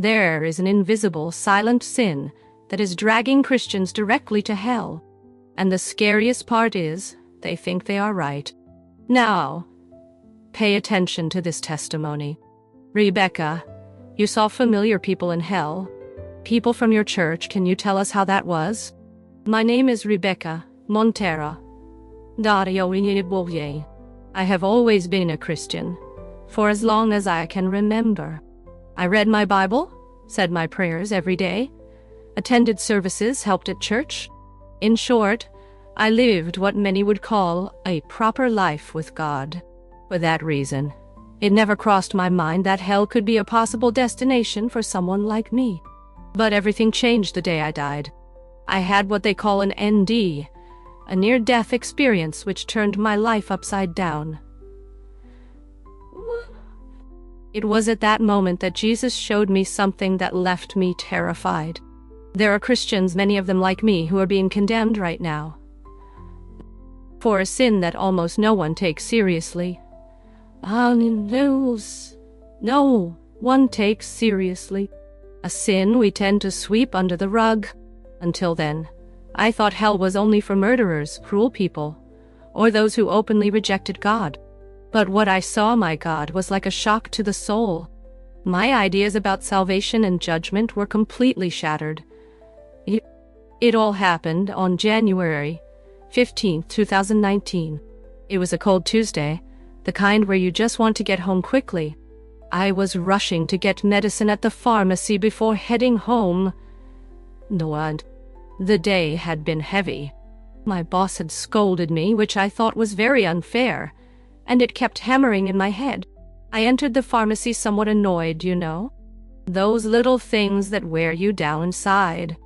There is an invisible, silent sin that is dragging Christians directly to hell. And the scariest part is, they think they are right. Now, pay attention to this testimony. Rebecca, you saw familiar people in hell. People from your church, can you tell us how that was? My name is Rebecca Montera. I have always been a Christian, for as long as I can remember. I read my Bible, said my prayers every day, attended services, helped at church. In short, I lived what many would call a proper life with God. For that reason, it never crossed my mind that hell could be a possible destination for someone like me. But everything changed the day I died. I had what they call an NDE, a near-death experience which turned my life upside down. It was at that moment that Jesus showed me something that left me terrified. There are Christians, many of them like me, who are being condemned right now for a sin that almost no one takes seriously. No one takes seriously. A sin we tend to sweep under the rug. Until then, I thought hell was only for murderers, cruel people, or those who openly rejected God. But what I saw, my God, was like a shock to the soul. My ideas about salvation and judgment were completely shattered. It all happened on January 15th, 2019. It was a cold Tuesday, the kind where you just want to get home quickly. I was rushing to get medicine at the pharmacy before heading home. The day had been heavy. My boss had scolded me, which I thought was very unfair, and it kept hammering in my head. I entered the pharmacy somewhat annoyed, you know. Those little things that wear you down inside.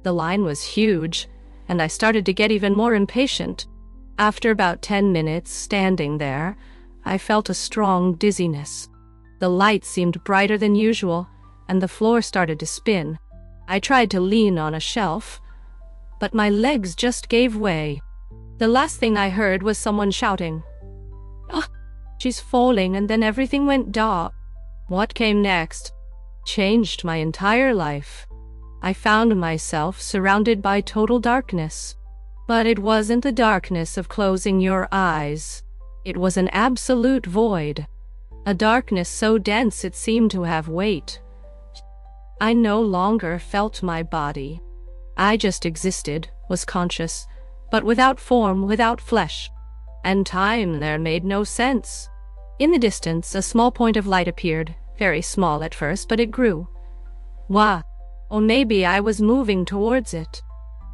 The line was huge, and I started to get even more impatient. After about 10 minutes standing there, I felt a strong dizziness. The light seemed brighter than usual, and the floor started to spin. I tried to lean on a shelf, but my legs just gave way. The last thing I heard was someone shouting, "Oh, she's falling," and then everything went dark. What came next changed my entire life. I found myself surrounded by total darkness. But it wasn't the darkness of closing your eyes. It was an absolute void. A darkness so dense it seemed to have weight. I no longer felt my body. I just existed, was conscious, but without form, without flesh. And time there made no sense. In the distance, a small point of light appeared, very small at first, but it grew. Or maybe I was moving towards it.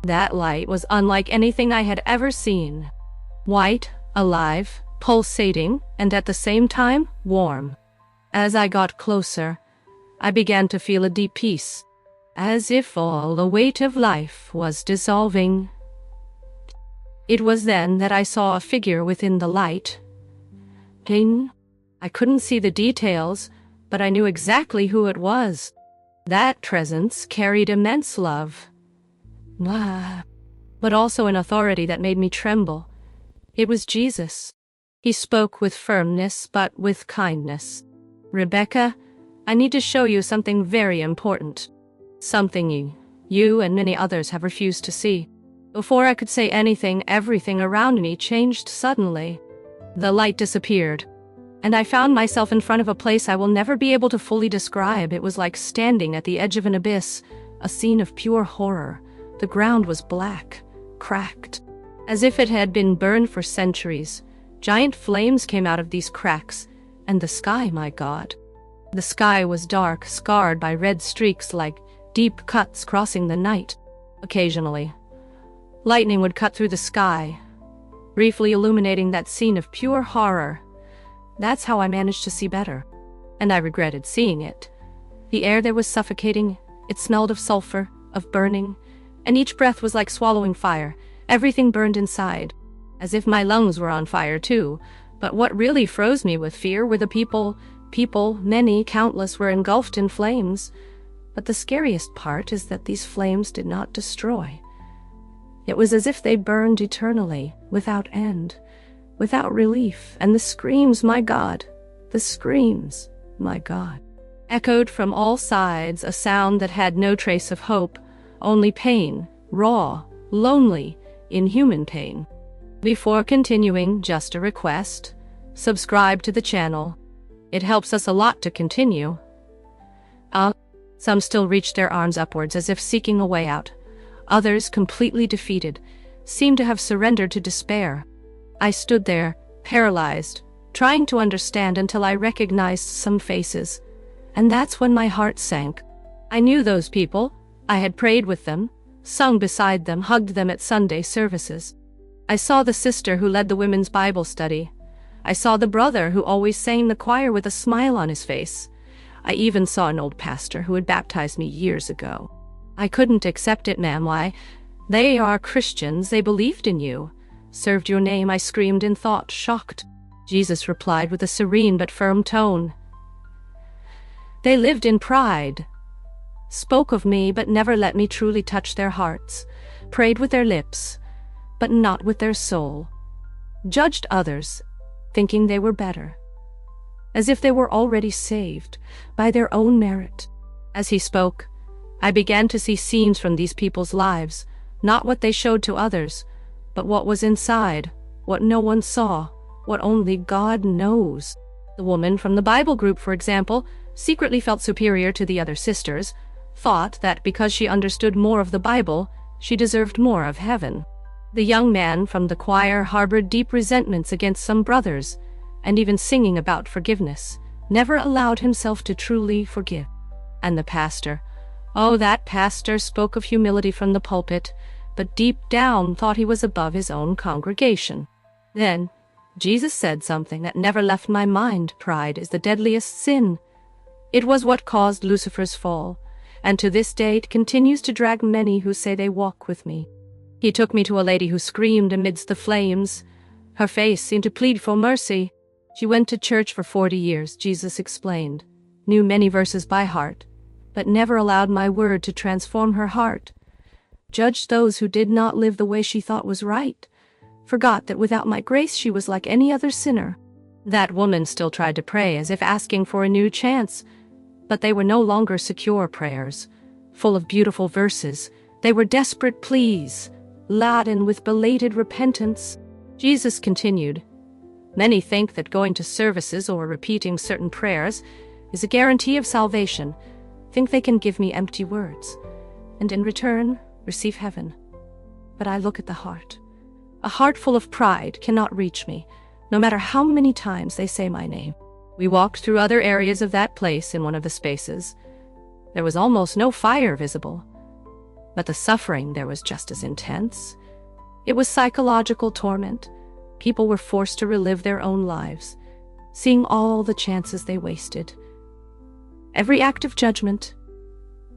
That light was unlike anything I had ever seen. White, alive, pulsating, and at the same time, warm. As I got closer, I began to feel a deep peace, as if all the weight of life was dissolving. It was then that I saw a figure within the light. I couldn't see the details, but I knew exactly who it was. That presence carried immense love, but also an authority that made me tremble. It was Jesus. He spoke with firmness, but with kindness. "Rebecca, I need to show you something very important. Something you and many others have refused to see." Before I could say anything, everything around me changed suddenly. The light disappeared, and I found myself in front of a place I will never be able to fully describe. It was like standing at the edge of an abyss, a scene of pure horror. The ground was black, cracked, as if it had been burned for centuries. Giant flames came out of these cracks, and the sky, my God. The sky was dark, scarred by red streaks like deep cuts crossing the night. Occasionally, lightning would cut through the sky, briefly illuminating that scene of pure horror. That's how I managed to see better, and I regretted seeing it. The air there was suffocating. It smelled of sulfur, of burning, and each breath was like swallowing fire. Everything burned inside, as if my lungs were on fire too. But what really froze me with fear were the people, many, countless, were engulfed in flames. But the scariest part is that these flames did not destroy. It was as if they burned eternally, without end, without relief. And the screams, my God, the screams, my God. Echoed from all sides, a sound that had no trace of hope, only pain, raw, lonely, inhuman pain. Before continuing, just a request. Subscribe to the channel. It helps us a lot to continue. Some still reached their arms upwards as if seeking a way out. Others, completely defeated, seemed to have surrendered to despair. I stood there, paralyzed, trying to understand until I recognized some faces. And that's when my heart sank. I knew those people. I had prayed with them, sung beside them, hugged them at Sunday services. I saw the sister who led the women's Bible study. I saw the brother who always sang the choir with a smile on his face. I even saw an old pastor who had baptized me years ago. I couldn't accept it, ma'am. Why? They are Christians. They believed in you. Served your name, I screamed in thought, shocked. Jesus replied with a serene but firm tone. They lived in pride. Spoke of me, but never let me truly touch their hearts. Prayed with their lips, but not with their soul. Judged others, thinking they were better, as if they were already saved by their own merit. As he spoke, I began to see scenes from these people's lives, not what they showed to others, but what was inside, what no one saw, what only God knows. The woman from the Bible group, for example, secretly felt superior to the other sisters, thought that because she understood more of the Bible, she deserved more of heaven. The young man from the choir harbored deep resentments against some brothers, and even singing about forgiveness, never allowed himself to truly forgive. And the pastor, that pastor spoke of humility from the pulpit, but deep down thought he was above his own congregation. Then, Jesus said something that never left my mind. Pride is the deadliest sin. It was what caused Lucifer's fall, and to this day it continues to drag many who say they walk with me. He took me to a lady who screamed amidst the flames. Her face seemed to plead for mercy. She went to church for 40 years, Jesus explained, knew many verses by heart, but never allowed my word to transform her heart. Judged those who did not live the way she thought was right. Forgot that without my grace she was like any other sinner. That woman still tried to pray as if asking for a new chance, but they were no longer secure prayers, full of beautiful verses. They were desperate pleas, laden with belated repentance. Jesus continued, many think that going to services or repeating certain prayers is a guarantee of salvation, think they can give me empty words, and in return receive heaven. But I look at the heart. A heart full of pride cannot reach me, no matter how many times they say my name. We walked through other areas of that place in one of the spaces. There was almost no fire visible, but the suffering there was just as intense. It was psychological torment. People were forced to relive their own lives, seeing all the chances they wasted. Every act of judgment,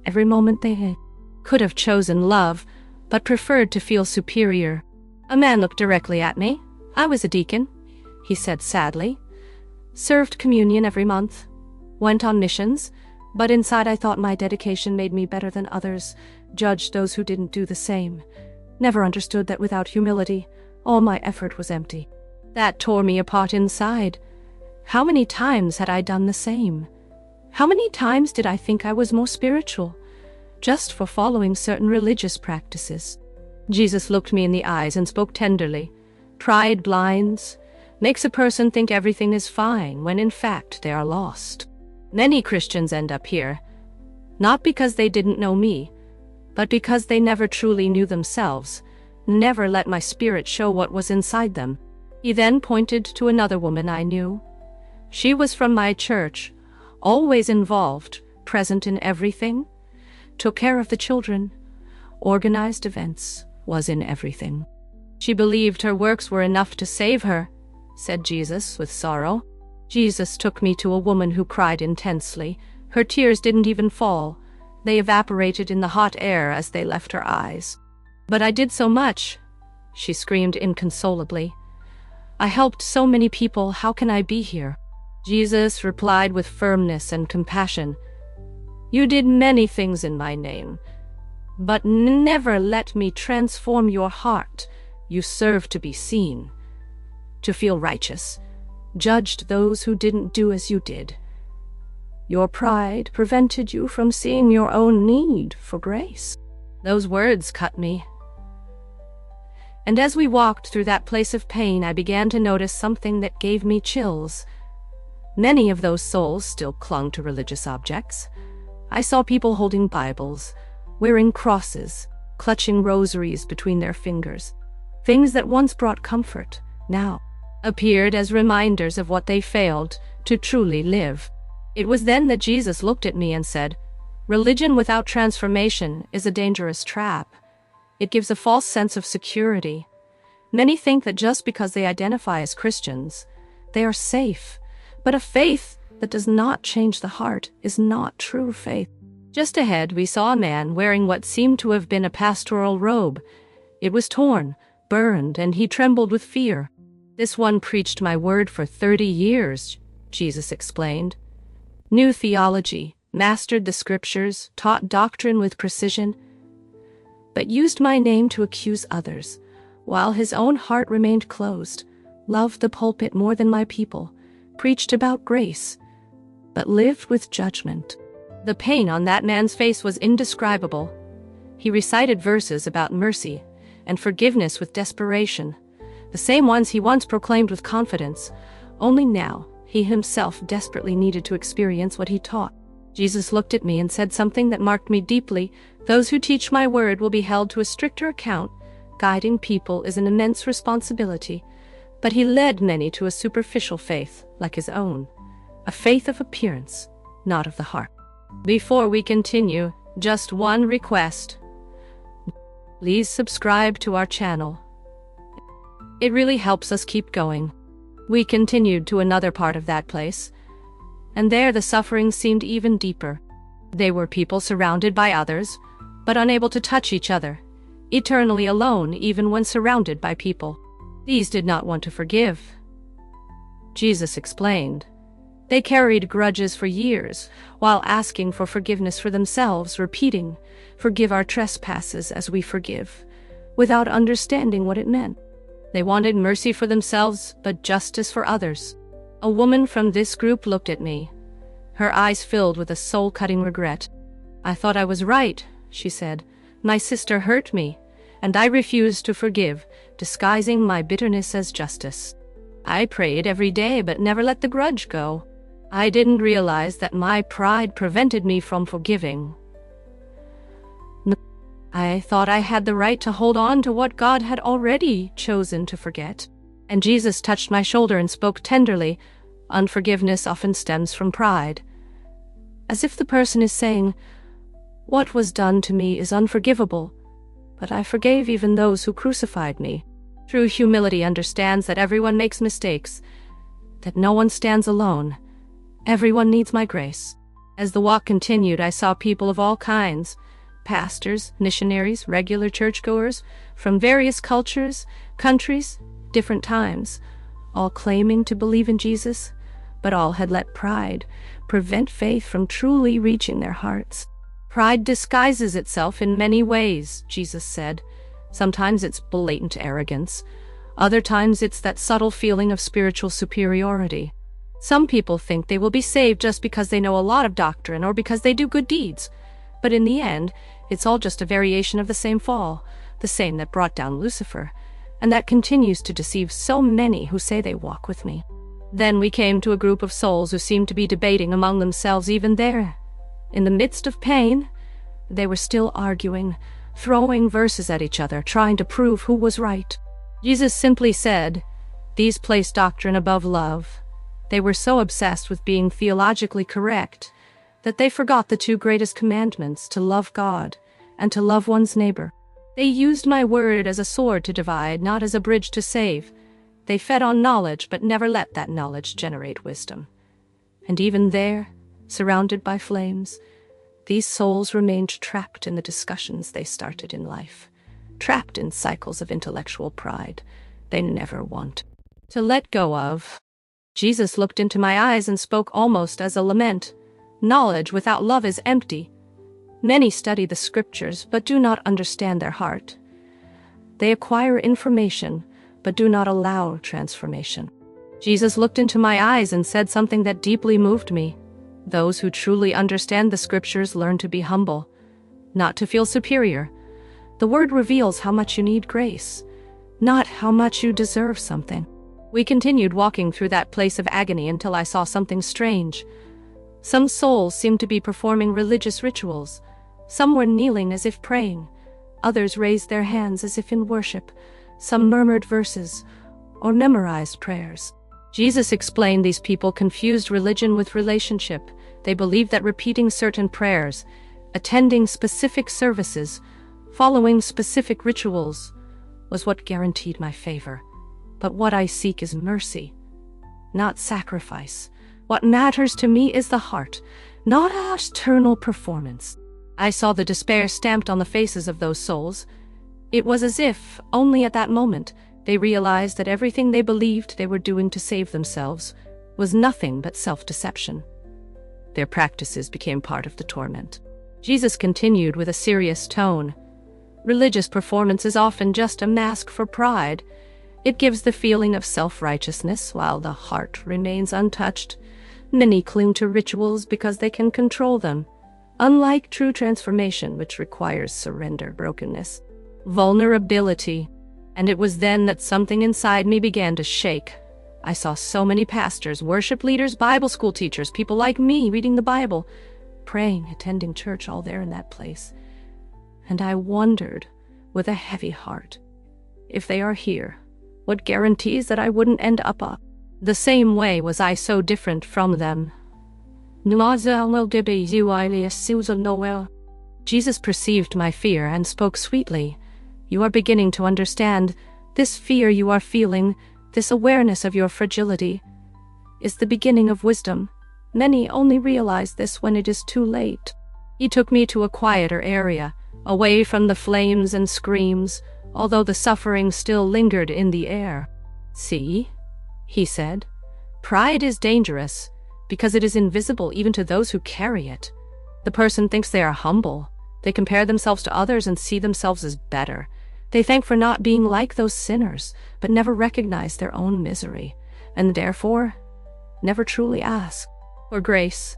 every moment they could have chosen love, but preferred to feel superior. A man looked directly at me. I was a deacon, he said sadly. Served communion every month, went on missions, but inside I thought my dedication made me better than others, judged those who didn't do the same. Never understood that without humility, all my effort was empty. That tore me apart inside. How many times had I done the same? How many times did I think I was more spiritual, just for following certain religious practices? Jesus looked me in the eyes and spoke tenderly. Pride blinds, makes a person think everything is fine when in fact they are lost. Many Christians end up here, not because they didn't know me, but because they never truly knew themselves, never let my spirit show what was inside them. He then pointed to another woman I knew. She was from my church, always involved, present in everything, took care of the children, organized events, was in everything. She believed her works were enough to save her, said Jesus with sorrow. Jesus took me to a woman who cried intensely. Her tears didn't even fall. They evaporated in the hot air as they left her eyes. But I did so much, she screamed inconsolably. I helped so many people, how can I be here? Jesus replied with firmness and compassion. You did many things in my name, but never let me transform your heart. You served to be seen, to feel righteous, judged those who didn't do as you did. Your pride prevented you from seeing your own need for grace. Those words cut me. And as we walked through that place of pain, I began to notice something that gave me chills. Many of those souls still clung to religious objects. I saw people holding Bibles, wearing crosses, clutching rosaries between their fingers. Things that once brought comfort, now appeared as reminders of what they failed to truly live. It was then that Jesus looked at me and said, "Religion without transformation is a dangerous trap. It gives a false sense of security. Many think that just because they identify as Christians, they are safe. But a faith that does not change the heart is not true faith." Just ahead, we saw a man wearing what seemed to have been a pastoral robe. It was torn, burned, and he trembled with fear. "This one preached my word for 30 years, Jesus explained. Knew theology, mastered the scriptures, taught doctrine with precision, but used my name to accuse others, while his own heart remained closed, loved the pulpit more than my people, preached about grace, but lived with judgment." The pain on that man's face was indescribable. He recited verses about mercy and forgiveness with desperation, the same ones he once proclaimed with confidence, only now he himself desperately needed to experience what he taught. Jesus looked at me and said something that marked me deeply. "Those who teach my word will be held to a stricter account. Guiding people is an immense responsibility." But he led many to a superficial faith, like his own, a faith of appearance, not of the heart. Before we continue, just one request. Please subscribe to our channel. It really helps us keep going. We continued to another part of that place, and there the suffering seemed even deeper. They were people surrounded by others, but unable to touch each other, eternally alone even when surrounded by people. These did not want to forgive. Jesus explained. They carried grudges for years, while asking for forgiveness for themselves, repeating, "Forgive our trespasses as we forgive," without understanding what it meant. They wanted mercy for themselves, but justice for others. A woman from this group looked at me, her eyes filled with a soul-cutting regret. "I thought I was right," she said. "My sister hurt me, and I refused to forgive, disguising my bitterness as justice. I prayed every day but never let the grudge go. I didn't realize that my pride prevented me from forgiving. I thought I had the right to hold on to what God had already chosen to forget." And Jesus touched my shoulder and spoke tenderly. "Unforgiveness often stems from pride." As if the person is saying, "What was done to me is unforgivable, but I forgave even those who crucified me." True humility understands that everyone makes mistakes, that no one stands alone. Everyone needs my grace. As the walk continued, I saw people of all kinds, pastors, missionaries, regular churchgoers, from various cultures, countries, different times, all claiming to believe in Jesus, but all had let pride prevent faith from truly reaching their hearts. "Pride disguises itself in many ways," Jesus said. "Sometimes it's blatant arrogance. Other times it's that subtle feeling of spiritual superiority. Some people think they will be saved just because they know a lot of doctrine or because they do good deeds. But in the end, it's all just a variation of the same fall, the same that brought down Lucifer, and that continues to deceive so many who say they walk with me." Then we came to a group of souls who seemed to be debating among themselves even there. In the midst of pain, they were still arguing, throwing verses at each other, trying to prove who was right. Jesus simply said, "These place doctrine above love." They were so obsessed with being theologically correct that they forgot the two greatest commandments, to love God and to love one's neighbor. They used my word as a sword to divide, not as a bridge to save. They fed on knowledge, but never let that knowledge generate wisdom. And even there, surrounded by flames, these souls remained trapped in the discussions they started in life, trapped in cycles of intellectual pride they never want to let go of. Jesus looked into my eyes and spoke almost as a lament. "Knowledge without love is empty. Many study the scriptures but do not understand their heart. They acquire information but do not allow transformation." Jesus looked into my eyes and said something that deeply moved me. Those who truly understand the scriptures learn to be humble, not to feel superior. The word reveals how much you need grace, not how much you deserve something. We continued walking through that place of agony until I saw something strange. Some souls seemed to be performing religious rituals. Some were kneeling as if praying. Others raised their hands as if in worship. Some murmured verses or memorized prayers. Jesus explained these people confused religion with relationship. They believed that repeating certain prayers, attending specific services, following specific rituals was what guaranteed my favor. But what I seek is mercy, not sacrifice. What matters to me is the heart, not external performance. I saw the despair stamped on the faces of those souls. It was as if, only at that moment, they realized that everything they believed they were doing to save themselves was nothing but self-deception. Their practices became part of the torment. Jesus continued with a serious tone. Religious performance is often just a mask for pride. It gives the feeling of self-righteousness while the heart remains untouched. Many cling to rituals because they can control them, unlike true transformation, which requires surrender, brokenness, vulnerability. And it was then that something inside me began to shake. I saw so many pastors, worship leaders, Bible school teachers, people like me reading the Bible, praying, attending church, all there in that place. And I wondered, with a heavy heart, if they are here, what guarantees that I wouldn't end up the same way? Was I so different from them? Jesus perceived my fear and spoke sweetly. You are beginning to understand. This fear you are feeling, this awareness of your fragility, is the beginning of wisdom. Many only realize this when it is too late. He took me to a quieter area, away from the flames and screams, although the suffering still lingered in the air. See, he said, pride is dangerous because it is invisible even to those who carry it. The person thinks they are humble. They compare themselves to others and see themselves as better. They thank for not being like those sinners, but never recognize their own misery, and therefore never truly ask for grace.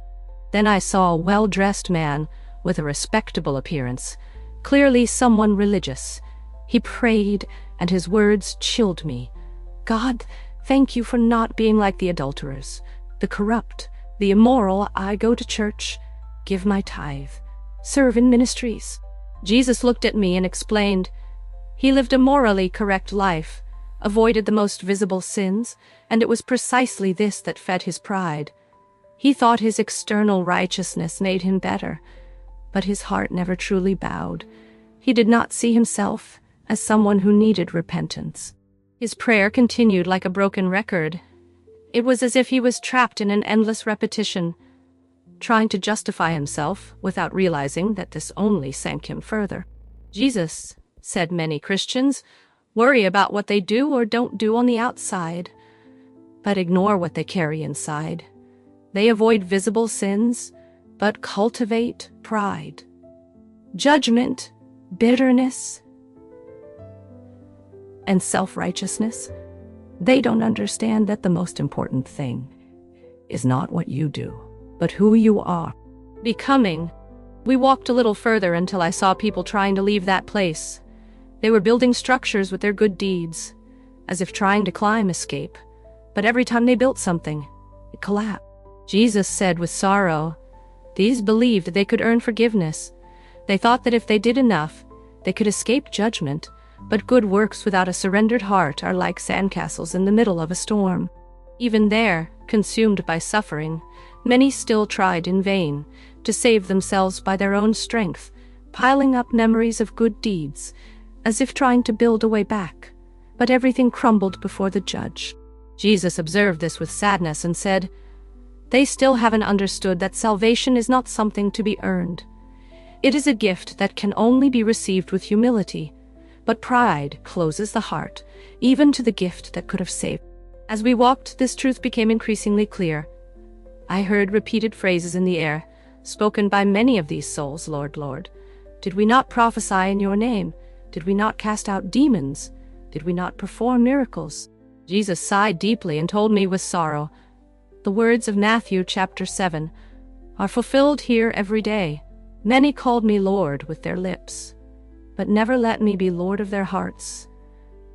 Then I saw a well-dressed man with a respectable appearance, clearly someone religious. He prayed, and his words chilled me. God, thank you for not being like the adulterers, the corrupt, the immoral. I go to church, give my tithe, serve in ministries. Jesus looked at me and explained. He lived a morally correct life, avoided the most visible sins, and it was precisely this that fed his pride. He thought his external righteousness made him better, but his heart never truly bowed. He did not see himself as someone who needed repentance. His prayer continued like a broken record. It was as if he was trapped in an endless repetition, trying to justify himself without realizing that this only sank him further. Jesus said many Christians worry about what they do or don't do on the outside, but ignore what they carry inside. They avoid visible sins, but cultivate pride, judgment, bitterness, and self-righteousness. They don't understand that the most important thing is not what you do, but who you are becoming. We walked a little further until I saw people trying to leave that place. They were building structures with their good deeds, as if trying to climb escape. But every time they built something, it collapsed. Jesus said with sorrow, these believed they could earn forgiveness. They thought that if they did enough, they could escape judgment. But good works without a surrendered heart are like sandcastles in the middle of a storm. Even there, consumed by suffering, many still tried in vain to save themselves by their own strength, piling up memories of good deeds, as if trying to build a way back. But everything crumbled before the judge. Jesus observed this with sadness and said, they still haven't understood that salvation is not something to be earned. It is a gift that can only be received with humility. But pride closes the heart, even to the gift that could have saved. As we walked, this truth became increasingly clear. I heard repeated phrases in the air, spoken by many of these souls. Lord, Lord, did we not prophesy in your name? Did we not cast out demons? Did we not perform miracles? Jesus sighed deeply and told me with sorrow the words of Matthew chapter 7, are fulfilled here every day. Many called me Lord with their lips, but never let me be Lord of their hearts.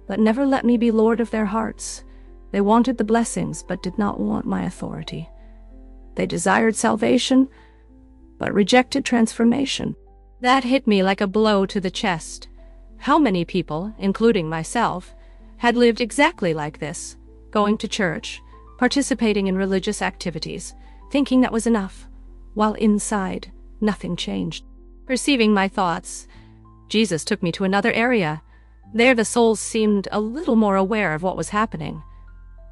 But never let me be Lord of their hearts. They wanted the blessings, but did not want my authority. They desired salvation, but rejected transformation. That hit me like a blow to the chest. How many people, including myself, had lived exactly like this, going to church, participating in religious activities, thinking that was enough, while inside, nothing changed. Perceiving my thoughts, Jesus took me to another area. There the souls seemed a little more aware of what was happening.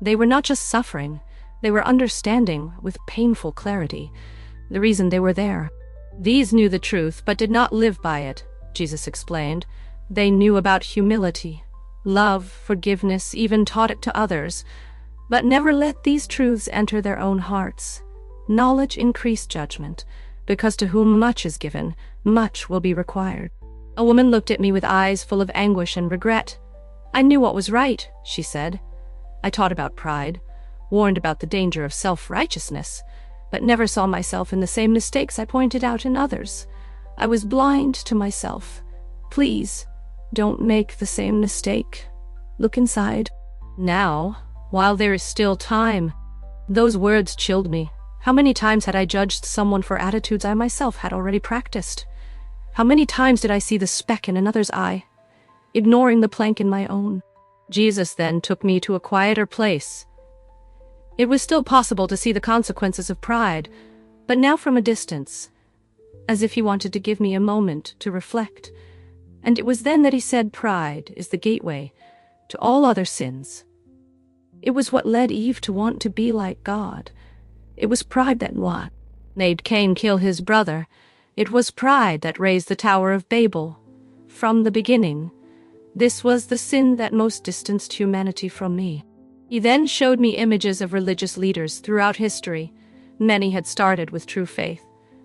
They were not just suffering, they were understanding, with painful clarity, the reason they were there. These knew the truth, but did not live by it, Jesus explained. They knew about humility, love, forgiveness, even taught it to others, but never let these truths enter their own hearts. Knowledge increased judgment, because to whom much is given, much will be required. A woman looked at me with eyes full of anguish and regret. I knew what was right, she said. I taught about pride, warned about the danger of self-righteousness, but never saw myself in the same mistakes I pointed out in others. I was blind to myself. Please, don't make the same mistake. Look inside. Now, while there is still time. Those words chilled me. How many times had I judged someone for attitudes I myself had already practiced? How many times did I see the speck in another's eye, ignoring the plank in my own? Jesus then took me to a quieter place. It was still possible to see the consequences of pride, but now from a distance, as if he wanted to give me a moment to reflect. And it was then that he said pride is the gateway to all other sins. It was what led Eve to want to be like God. It was pride that what made Cain kill his brother. It was pride that raised the Tower of Babel. From the beginning, this was the sin that most distanced humanity from me. He then showed me images of religious leaders throughout history. Many had started with true faith,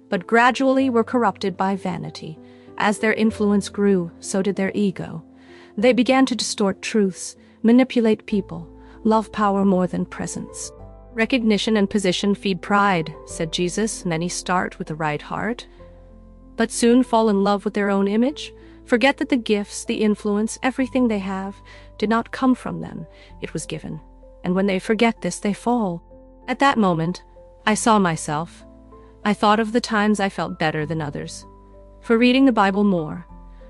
but gradually were corrupted by vanity. As their influence grew, so did their ego. They began to distort truths, manipulate people, love power more than presence. Recognition and position feed pride, said Jesus. Many start with the right heart, but soon fall in love with their own image, forget that the gifts, the influence, everything they have, did not come from them. It was given. And when they forget this, they fall. At that moment, I saw myself. I thought of the times I felt better than others. For reading the Bible more,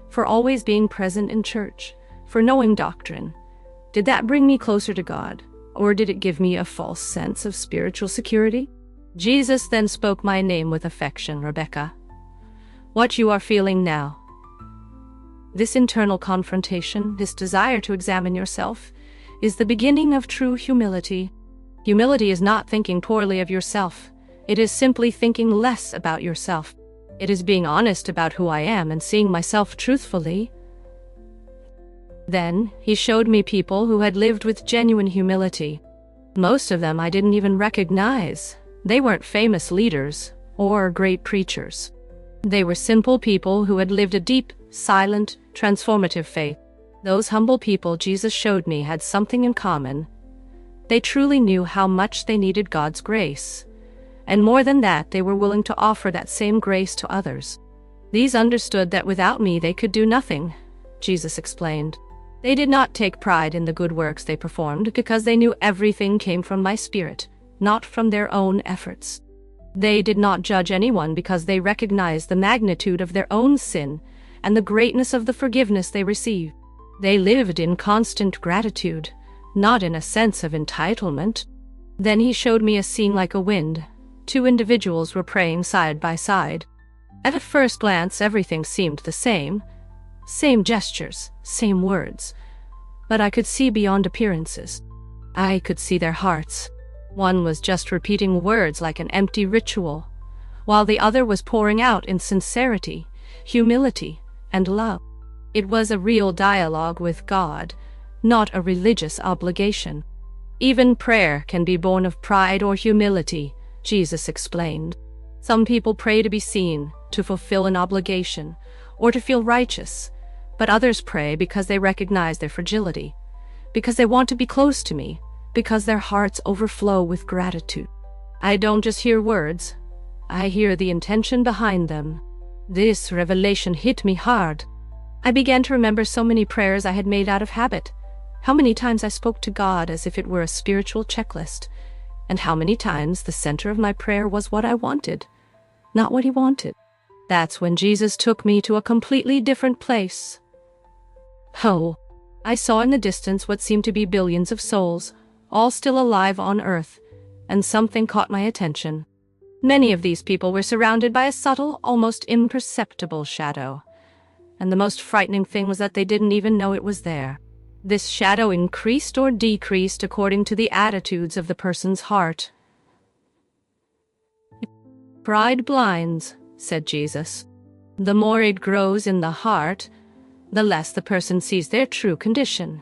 for always being present in church, for knowing doctrine. Did that bring me closer to God, or did it give me a false sense of spiritual security? Jesus then spoke my name with affection, Rebecca. What you are feeling now. This internal confrontation, this desire to examine yourself, is the beginning of true humility. Humility is not thinking poorly of yourself. It is simply thinking less about yourself. It is being honest about who I am and seeing myself truthfully. Then, he showed me people who had lived with genuine humility. Most of them I didn't even recognize. They weren't famous leaders or great preachers. They were simple people who had lived a deep, silent, transformative faith. Those humble people Jesus showed me had something in common. They truly knew how much they needed God's grace. And more than that, they were willing to offer that same grace to others. These understood that without me they could do nothing, Jesus explained. They did not take pride in the good works they performed because they knew everything came from my Spirit, not from their own efforts. They did not judge anyone because they recognized the magnitude of their own sin and the greatness of the forgiveness they received. They lived in constant gratitude, not in a sense of entitlement. Then he showed me a scene like a wind. Two individuals were praying side by side. At a first glance, everything seemed the same. Same gestures, same words. But I could see beyond appearances. I could see their hearts. One was just repeating words like an empty ritual, while the other was pouring out in sincerity, humility, and love. It was a real dialogue with God, not a religious obligation. Even prayer can be born of pride or humility, Jesus explained. Some people pray to be seen, to fulfill an obligation, or to feel righteous, but others pray because they recognize their fragility, because they want to be close to me, because their hearts overflow with gratitude. I don't just hear words. I hear the intention behind them. This revelation hit me hard. I began to remember so many prayers I had made out of habit, how many times I spoke to God as if it were a spiritual checklist, and how many times the center of my prayer was what I wanted, not what He wanted. That's when Jesus took me to a completely different place. Oh, I saw in the distance what seemed to be billions of souls, all still alive on earth, and something caught my attention. Many of these people were surrounded by a subtle, almost imperceptible shadow. And the most frightening thing was that they didn't even know it was there. This shadow increased or decreased according to the attitudes of the person's heart. Pride blinds, said Jesus. The more it grows in the heart, the less the person sees their true condition.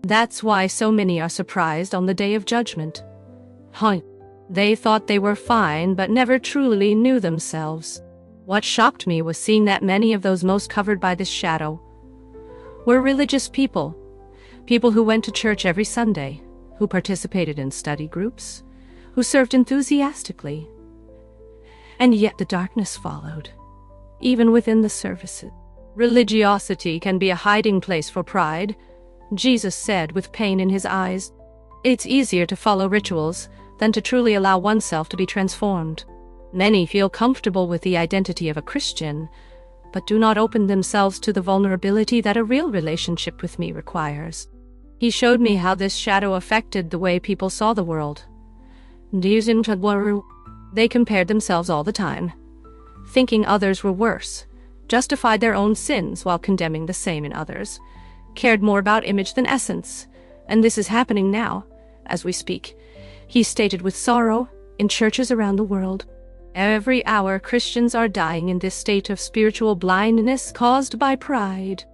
That's why so many are surprised on the day of judgment. They thought they were fine, but never truly knew themselves. What shocked me was seeing that many of those most covered by this shadow were religious people, people who went to church every Sunday, who participated in study groups, who served enthusiastically. And yet the darkness followed, even within the services. Religiosity can be a hiding place for pride, Jesus said with pain in His eyes. It's easier to follow rituals than to truly allow oneself to be transformed. Many feel comfortable with the identity of a Christian, but do not open themselves to the vulnerability that a real relationship with me requires. He showed me how this shadow affected the way people saw the world. They compared themselves all the time, thinking others were worse, justified their own sins while condemning the same in others, cared more about image than essence, and this is happening now, as we speak. He stated with sorrow, in churches around the world. Every hour Christians are dying in this state of spiritual blindness caused by pride.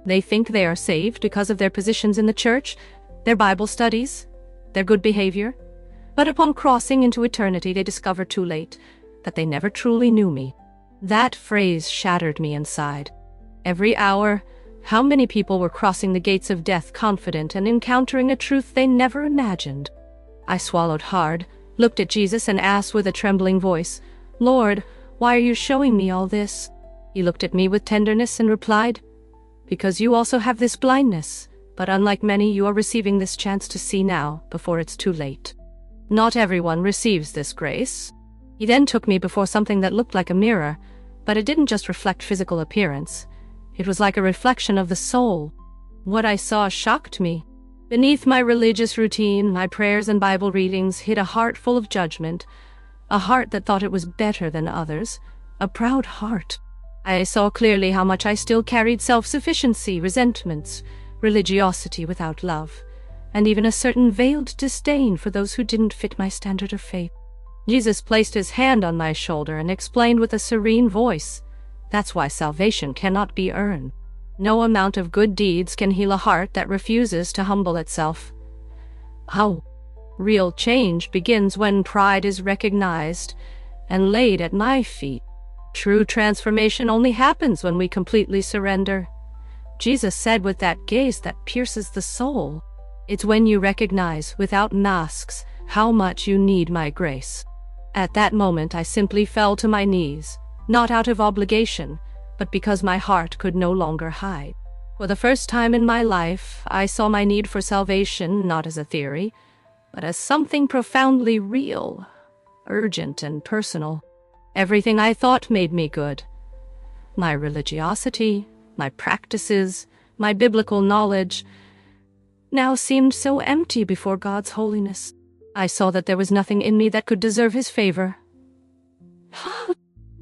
They think they are saved because of their positions in the church, their Bible studies, their good behavior. But upon crossing into eternity, they discover too late that they never truly knew me. That phrase shattered me inside. Every hour, how many people were crossing the gates of death confident and encountering a truth they never imagined. I swallowed hard, looked at Jesus and asked with a trembling voice, "Lord, why are you showing me all this?" He looked at me with tenderness and replied, "Because you also have this blindness, but unlike many, you are receiving this chance to see now, before it's too late. Not everyone receives this grace." He then took me before something that looked like a mirror, but it didn't just reflect physical appearance. It was like a reflection of the soul. What I saw shocked me. Beneath my religious routine, my prayers and Bible readings hid a heart full of judgment, a heart that thought it was better than others, a proud heart. I saw clearly how much I still carried self-sufficiency, resentments, religiosity without love, and even a certain veiled disdain for those who didn't fit my standard of faith. Jesus placed His hand on my shoulder and explained with a serene voice, "That's why salvation cannot be earned. No amount of good deeds can heal a heart that refuses to humble itself." Real change begins when pride is recognized and laid at my feet. True transformation only happens when we completely surrender. Jesus said with that gaze that pierces the soul, "It's when you recognize, without masks, how much you need my grace." At that moment I simply fell to my knees, not out of obligation, but because my heart could no longer hide. For the first time in my life, I saw my need for salvation not as a theory, but as something profoundly real, urgent and personal. Everything I thought made me good. My religiosity, my practices, my biblical knowledge, now seemed so empty before God's holiness. I saw that there was nothing in me that could deserve His favor.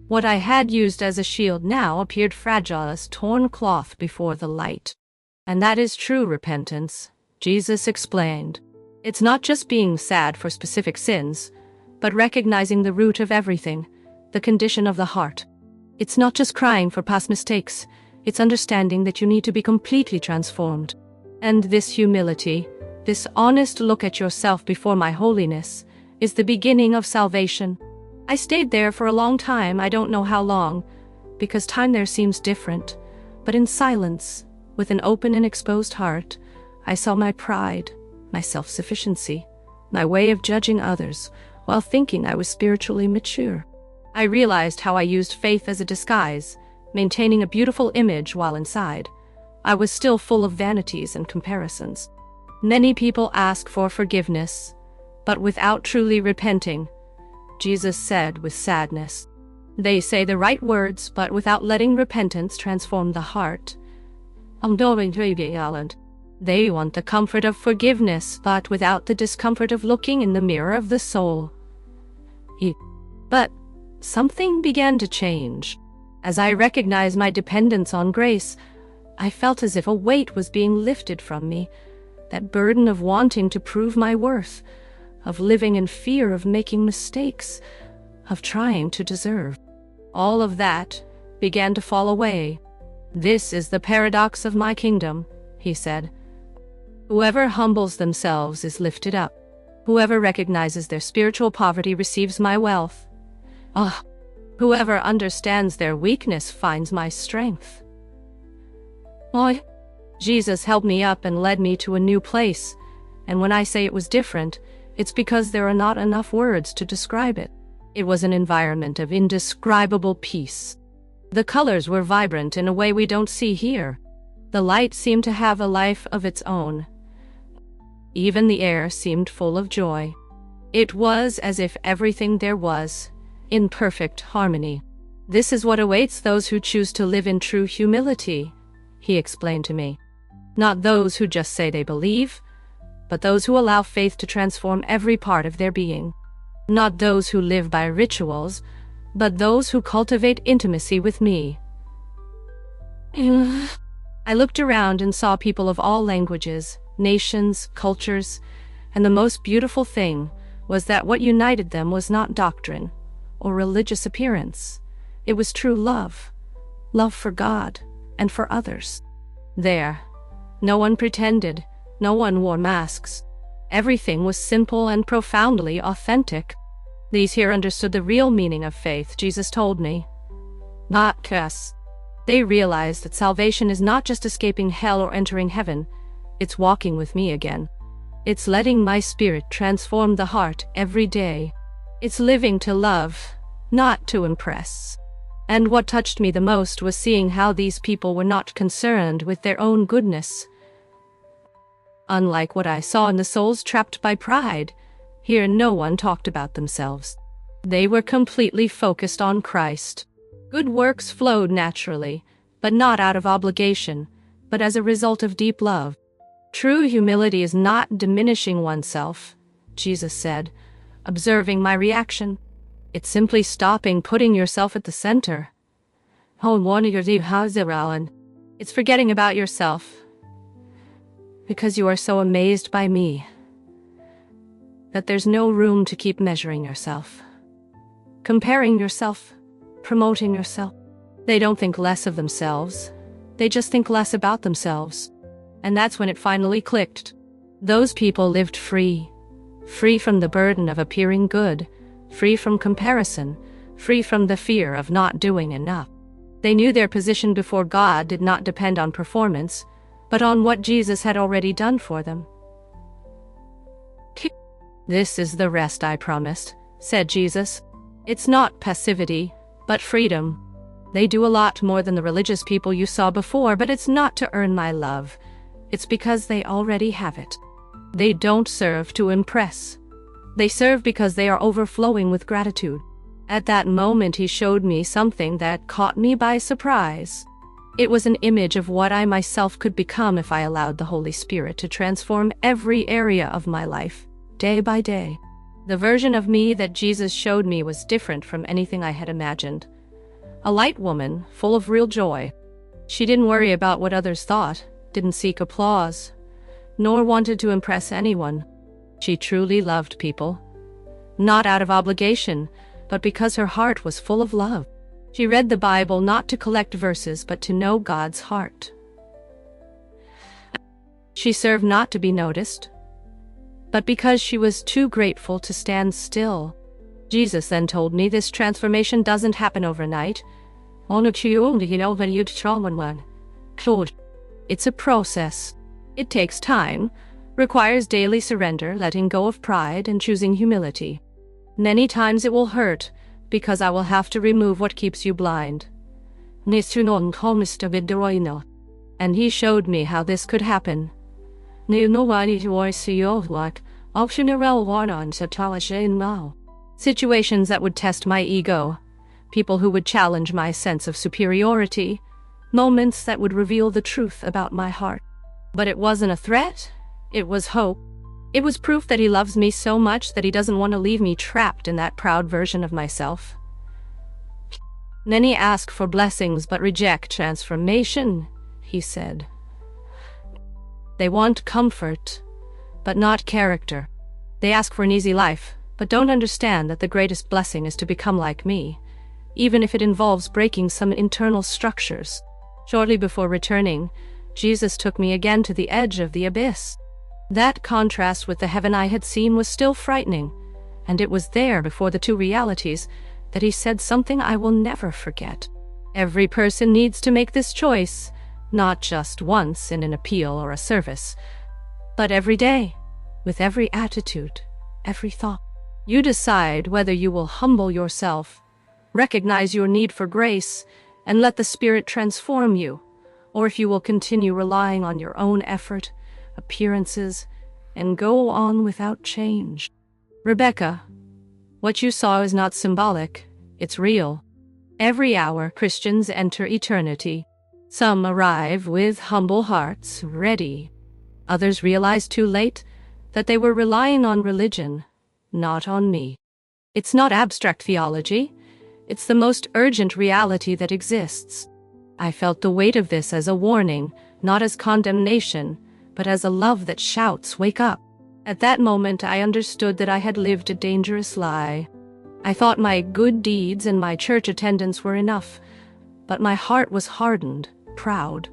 What I had used as a shield now appeared fragile as torn cloth before the light. And that is true repentance, Jesus explained. It's not just being sad for specific sins, but recognizing the root of everything, the condition of the heart. It's not just crying for past mistakes, it's understanding that you need to be completely transformed. And this humility, this honest look at yourself before my holiness, is the beginning of salvation. I stayed there for a long time, I don't know how long, because time there seems different. But in silence, with an open and exposed heart, I saw my pride, my self-sufficiency, my way of judging others, while thinking I was spiritually mature. I realized how I used faith as a disguise, maintaining a beautiful image while inside I was still full of vanities and comparisons. Many people ask for forgiveness, but without truly repenting, Jesus said with sadness. They say the right words, but without letting repentance transform the heart. They want the comfort of forgiveness, but without the discomfort of looking in the mirror of the soul. But something began to change. As I recognized my dependence on grace, I felt as if a weight was being lifted from me, that burden of wanting to prove my worth, of living in fear of making mistakes, of trying to deserve. All of that began to fall away. This is the paradox of my kingdom, he said. Whoever humbles themselves is lifted up. Whoever recognizes their spiritual poverty receives my wealth. Whoever understands their weakness finds my strength. Jesus held me up and led me to a new place, and when I say it was different, it's because there are not enough words to describe it. It was an environment of indescribable peace. The colors were vibrant in a way we don't see here. The light seemed to have a life of its own. Even the air seemed full of joy. It was as if everything there was in perfect harmony. This is what awaits those who choose to live in true humility, he explained to me. Not those who just say they believe, but those who allow faith to transform every part of their being. Not those who live by rituals, but those who cultivate intimacy with me. I looked around and saw people of all languages, nations, cultures, and the most beautiful thing was that what united them was not doctrine or religious appearance. It was true love, love for God and for others. There, no one pretended, no one wore masks. Everything was simple and profoundly authentic. These here understood the real meaning of faith, Jesus told me. Not us. They realized that salvation is not just escaping hell or entering heaven, it's walking with me again. It's letting my spirit transform the heart every day. It's living to love, not to impress. And what touched me the most was seeing how these people were not concerned with their own goodness. Unlike what I saw in the souls trapped by pride, here no one talked about themselves. They were completely focused on Christ. Good works flowed naturally, but not out of obligation, but as a result of deep love. True humility is not diminishing oneself, Jesus said, observing my reaction. It's simply stopping putting yourself at the center. It's forgetting about yourself, because you are so amazed by me, that there's no room to keep measuring yourself, comparing yourself, promoting yourself. They don't think less of themselves, they just think less about themselves. And that's when it finally clicked. Those people lived free from the burden of appearing good, free from comparison, free from the fear of not doing enough. They knew their position before God did not depend on performance, but on what Jesus had already done for them. This is the rest I promised, said Jesus. It's not passivity, but freedom. They do a lot more than the religious people you saw before, but it's not to earn my love. It's because they already have it. They don't serve to impress. They serve because they are overflowing with gratitude. At that moment he showed me something that caught me by surprise. It was an image of what I myself could become if I allowed the Holy Spirit to transform every area of my life, day by day. The version of me that Jesus showed me was different from anything I had imagined. A light woman, full of real joy. She didn't worry about what others thought, didn't seek applause, nor wanted to impress anyone. She truly loved people, not out of obligation, but because her heart was full of love. She read the Bible not to collect verses, but to know God's heart. She served not to be noticed, but because she was too grateful to stand still. Jesus then told me this transformation doesn't happen overnight. It's a process. It takes time, requires daily surrender, letting go of pride, and choosing humility. Many times it will hurt, because I will have to remove what keeps you blind. And he showed me how this could happen. Situations that would test my ego, people who would challenge my sense of superiority, moments that would reveal the truth about my heart. But it wasn't a threat, it was hope. It was proof that he loves me so much that he doesn't want to leave me trapped in that proud version of myself. Many ask for blessings but reject transformation, he said. They want comfort, but not character. They ask for an easy life, but don't understand that the greatest blessing is to become like me, even if it involves breaking some internal structures. Shortly before returning, Jesus took me again to the edge of the abyss. That contrast with the heaven I had seen was still frightening, and it was there before the two realities that he said something I will never forget. Every person needs to make this choice, not just once in an appeal or a service, but every day, with every attitude, every thought. You decide whether you will humble yourself, recognize your need for grace, and let the Spirit transform you, or if you will continue relying on your own effort, appearances, and go on without change. Rebecca, what you saw is not symbolic, it's real. Every hour Christians enter eternity. Some arrive with humble hearts, ready. Others realize too late that they were relying on religion, not on me. It's not abstract theology, it's the most urgent reality that exists. I felt the weight of this as a warning, not as condemnation, but as a love that shouts, "Wake up." At that moment I understood that I had lived a dangerous lie. I thought my good deeds and my church attendance were enough, but my heart was hardened, proud,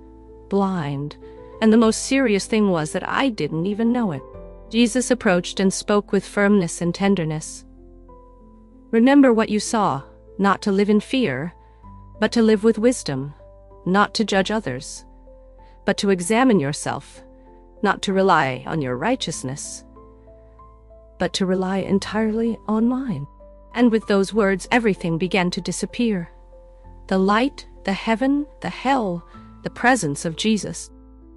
blind, and the most serious thing was that I didn't even know it. Jesus approached and spoke with firmness and tenderness. Remember what you saw, not to live in fear, but to live with wisdom, not to judge others, but to examine yourself, not to rely on your righteousness, but to rely entirely on mine. And with those words, everything began to disappear. The light, the heaven, the hell, the presence of Jesus.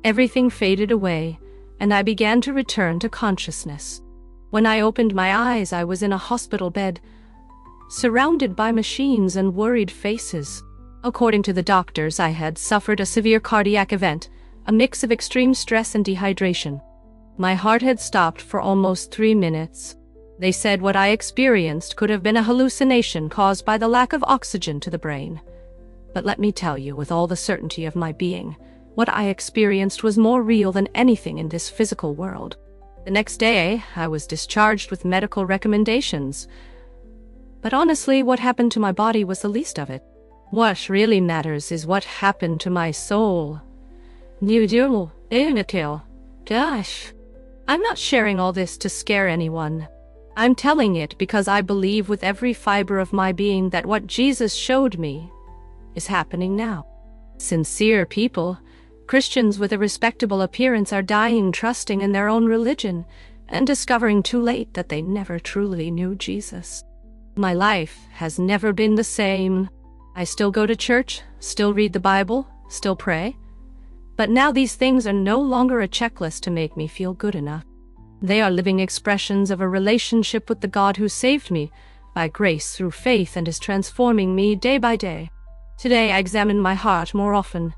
Everything faded away, and I began to return to consciousness. When I opened my eyes, I was in a hospital bed, surrounded by machines and worried faces. According to the doctors, I had suffered a severe cardiac event, a mix of extreme stress and dehydration. My heart had stopped for almost 3 minutes. They said what I experienced could have been a hallucination caused by the lack of oxygen to the brain. But let me tell you, with all the certainty of my being, what I experienced was more real than anything in this physical world. The next day, I was discharged with medical recommendations. But honestly, what happened to my body was the least of it. What really matters is what happened to my soul. Gosh, I'm not sharing all this to scare anyone. I'm telling it because I believe with every fiber of my being that what Jesus showed me is happening now. Sincere people, Christians with a respectable appearance, are dying trusting in their own religion and discovering too late that they never truly knew Jesus. My life has never been the same. I still go to church, still read the Bible, still pray. But now these things are no longer a checklist to make me feel good enough. They are living expressions of a relationship with the God who saved me by grace through faith and is transforming me day by day. Today I examine my heart more often,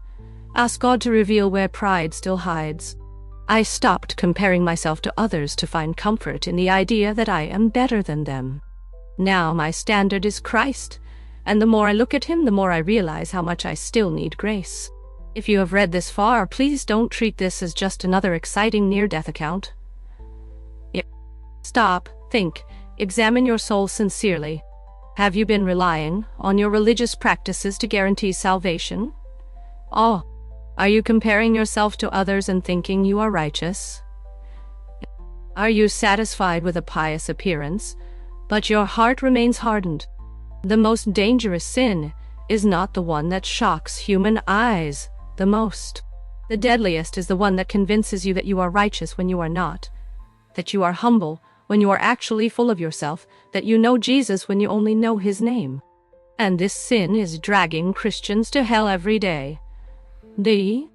ask God to reveal where pride still hides. I stopped comparing myself to others to find comfort in the idea that I am better than them. Now my standard is Christ, and the more I look at him, the more I realize how much I still need grace. If you have read this far, please don't treat this as just another exciting near-death account. Stop, think, examine your soul sincerely. Have you been relying on your religious practices to guarantee salvation? Oh, are you comparing yourself to others and thinking you are righteous? Are you satisfied with a pious appearance, but your heart remains hardened? The most dangerous sin is not the one that shocks human eyes the most. The deadliest is the one that convinces you that you are righteous when you are not, that you are humble when you are actually full of yourself, that you know Jesus when you only know his name. And this sin is dragging Christians to hell every day. NDE?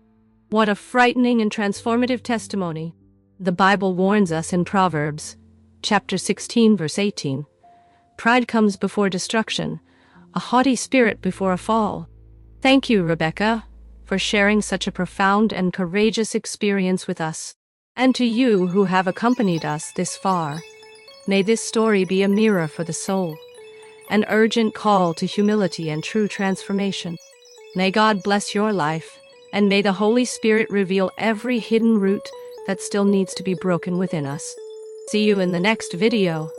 What a frightening and transformative testimony. The Bible warns us in Proverbs, chapter 16, verse 18. Pride comes before destruction, a haughty spirit before a fall. Thank you, Rebecca, for sharing such a profound and courageous experience with us. And to you who have accompanied us this far, may this story be a mirror for the soul, an urgent call to humility and true transformation. May God bless your life, and may the Holy Spirit reveal every hidden root that still needs to be broken within us. See you in the next video.